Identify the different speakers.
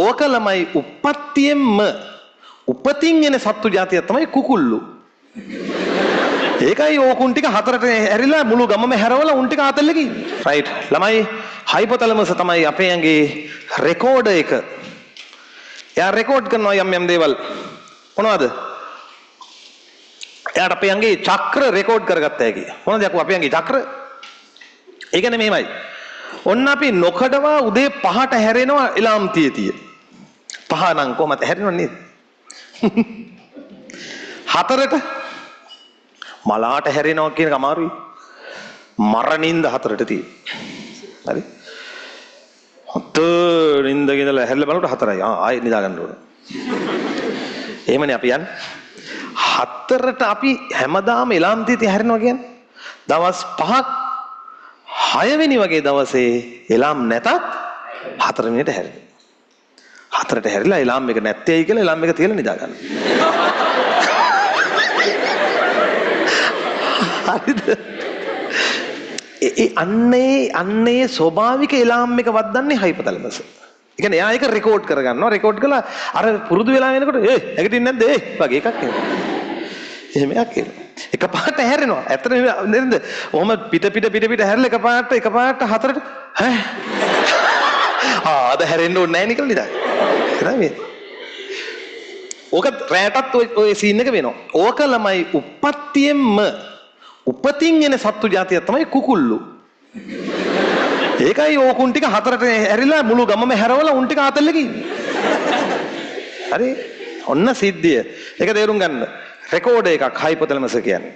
Speaker 1: ඕක ළමයි උප්පත්තියෙන්ම උපතින් එන සත්තු జాතිය තමයි කුකුල්ලු. ඒකයි ඕකුන් ටික හතරට ඇරිලා මුළු ගමම හැරවලා උන් ටික ආතල්ලේ කිව්වේ. රයිට්. ළමයි හයිපොතලමස් තමයි අපේ ඇඟේ රෙකෝඩර් එක. එයා රෙකෝඩ් කරනවා යම් දේවල්. මොනවද? එයාට අපේ ඇඟේ චක්‍ර රෙකෝඩ් කරගත්ත හැකි. මොනවද යකෝ අපේ ඇඟේ චක්‍ර? ඒ කියන්නේ මෙහෙමයි. ඔන්න අපි නොකඩවා උදේ 5ට හැරෙනවා එලාම් තියතිය. 5 නම් කොහමද හැරෙනව නේද? 4ට මලාට හැරෙනවා කියන එක අමාරුයි. මරණින්ද 4ට තියෙයි. හරි? හතරින්ද ගෙනලා හැරලා බලනකොට 4යි. ආයෙත් නිදා ගන්න ඕන. එහෙමනේ අපි යන්නේ. 4ට අපි හැමදාම එලාම් තියතිය හැරෙනවා කියන්නේ. දවස් 5ක් 6 වෙනි වගේ දවසේ එලාම් නැතත් 4 මිනියට හැරෙනවා. 4ට හැරිලා එලාම් එක නැත්තේයි කියලා එලාම් එක තියලා නිදා ගන්න. හරිද? අන්නේ ස්වභාවික එලාම් එක වද්දන්නේ හයිපොතලමස්. ඒ කියන්නේ එයා ඒක රෙකෝඩ් කරගන්නවා. රෙකෝඩ් කළා අර පුරුදු වෙලා වෙනකොට නැගිටින්නේ නැද්ද වගේ එකක් එනවා. එහෙම එකක් එනවා. එකපාරට හැරෙනවා. ඇත්තට නේද? ඔහම පිට හැරලා එකපාරට 4ට අද හැරෙන්න ඕනේ නැහැ නේ කියලා නිදා. එහෙනම් ඕක රැටත් ඔය සීන් එක වෙනවා. ඕක ළමයි උප්පත්තියෙන්ම උපතින් එන සත්තු జాතිය තමයි කුකුල්ලු. ඒකයි ඕකුන් ටික හතරට ඇරිලා මුළු ගමම හැරවලා උන් ටික ආතල්ලේ කිව්වේ. හරි? ඔන්න සිද්ධිය. ඒක තේරුම් ගන්න. රෙකෝඩර් එකක් හයිපොතලමස් කියන්නේ.